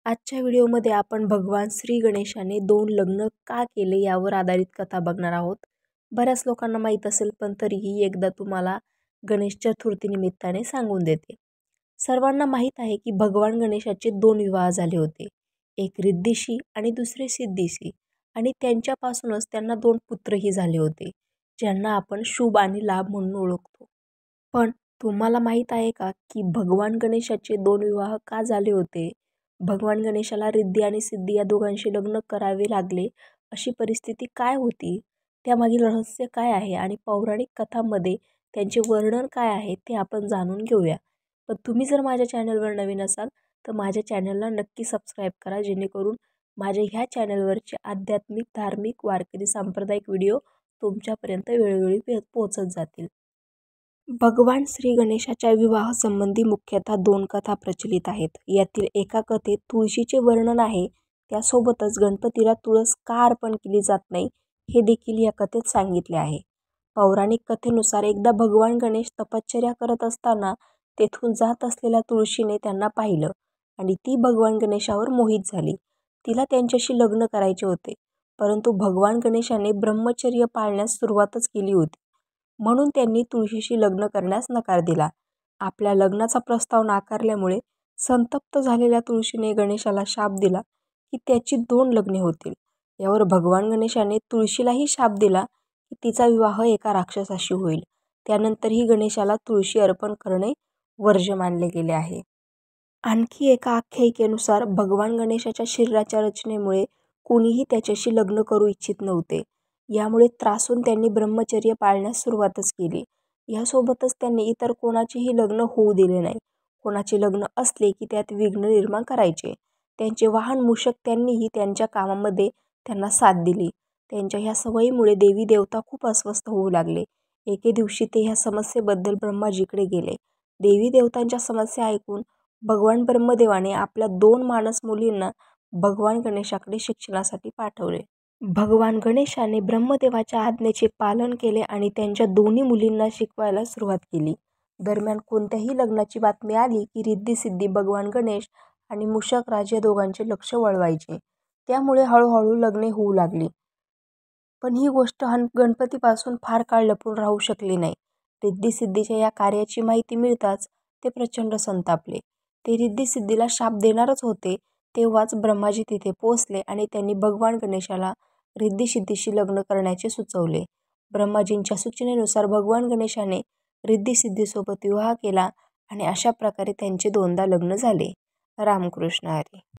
आजच्या व्हिडिओमध्ये आपण भगवान श्री गणेशाने 2 लग्न का केले यावर आधारित कथा बघणार आहोत. बऱ्याच लोकांना माहीत असेल, पण तरीही एकदा तुम्हाला गणेश चतुर्थीनिमित्ताने सांगून देते. सर्वांना माहीत आहे की भगवान गणेशाचे 2 विवाह झाले होते. एक रिद्धीशी आणि दुसरे सिद्धीशी, आणि त्यांच्यापासूनच त्यांना 2 पुत्रही झाले होते, ज्यांना आपण शुभ आणि लाभ म्हणून ओळखतो. पण तुम्हाला माहीत आहे का की भगवान गणेशाचे 2 विवाह का झाले होते? भगवान गणेशाला रिद्धी आणि सिद्धी या दोघांशी लग्न करावे लागले अशी परिस्थिती काय होती? त्यामागील रहस्य काय आहे आणि पौराणिक कथांमध्ये त्यांचे वर्णन काय आहे ते आपण जाणून घेऊया. पण तुम्ही जर माझ्या चॅनलवर नवीन असाल तर माझ्या चॅनलला नक्की सबस्क्राईब करा, जेणेकरून माझ्या ह्या चॅनलवरचे आध्यात्मिक, धार्मिक, वारकरी, सांप्रदायिक व्हिडिओ तुमच्यापर्यंत वेळोवेळी पोहोचत जातील. भगवान श्री गणेशाच्या विवाहासंबंधी मुख्यतः 2 कथा प्रचलित आहेत. यातील एका कथेत तुळशीचे वर्णन आहे. त्यासोबतच गणपतीला तुळस का अर्पण केली जात नाही हे देखील या कथेत सांगितले आहे. पौराणिक कथेनुसार एकदा भगवान गणेश तपश्चर्या करत असताना तेथून जात असलेल्या तुळशीने त्यांना पाहिलं आणि ती भगवान गणेशावर मोहित झाली. तिला त्यांच्याशी लग्न करायचे होते, परंतु भगवान गणेशाने ब्रह्मचर्य पाळण्यास सुरुवातच केली होती, म्हणून त्यांनी तुळशीशी लग्न करण्यास नकार दिला. आपल्या लग्नाचा प्रस्ताव नाकारल्यामुळे संतप्त झालेल्या तुळशीने गणेशाला शाप दिला की त्याची 2 लग्ने होतील. यावर भगवान गणेशाने तुळशीलाही शाप दिला की तिचा विवाह एका राक्षसाशी होईल. त्यानंतरही गणेशाला तुळशी अर्पण करणे वर्ज्य मानले गेले आहे. आणखी एका आख्यायिकेनुसार भगवान गणेशाच्या शरीराच्या रचनेमुळे कोणीही त्याच्याशी लग्न करू इच्छित नव्हते. यामुळे त्रासून त्यांनी ब्रह्मचर्य पाळण्यास सुरुवातच केली. यासोबतच त्यांनी इतर कोणाचेही लग्न होऊ दिले नाही. कोणाचे लग्न असले की त्यात विघ्न निर्माण करायचे. त्यांचे वाहन मूषक त्यांनीही त्यांच्या कामामध्ये त्यांना साथ दिली. त्यांच्या ह्या सवयीमुळे देवी देवता खूप अस्वस्थ होऊ लागले. एके दिवशी ते ह्या समस्येबद्दल ब्रह्माजीकडे गेले. देवी देवतांच्या समस्या ऐकून भगवान ब्रह्मदेवाने आपल्या 2 मानस मुलींना भगवान गणेशाकडे शिक्षणासाठी पाठवले. भगवान गणेशाने ब्रह्मदेवाच्या आज्ञेचे पालन केले आणि त्यांच्या दोन्ही मुलींना शिकवायला सुरुवात केली. दरम्यान कोणत्याही लग्नाची बातमी आली की रिद्धी सिद्धी भगवान गणेश आणि मूषक राज या दोघांचे लक्ष वळवायचे. त्यामुळे हळूहळू लग्ने होऊ लागली. पण ही गोष्ट गणपतीपासून फार काळ लपून राहू शकली नाही. रिद्धी सिद्धीच्या या कार्याची माहिती मिळताच ते प्रचंड संतापले. ते रिद्धी सिद्धीला शाप देणारच होते. तेव्हाच ब्रह्माजी तिथे पोहोचले आणि त्यांनी भगवान गणेशाला रिद्धी सिद्धीशी लग्न करण्याचे सुचवले. ब्रह्माजींच्या सूचनेनुसार भगवान गणेशाने रिद्धी सिद्धीसोबत विवाह केला आणि अशा प्रकारे त्यांचे 2दा लग्न झाले. रामकृष्ण हरी.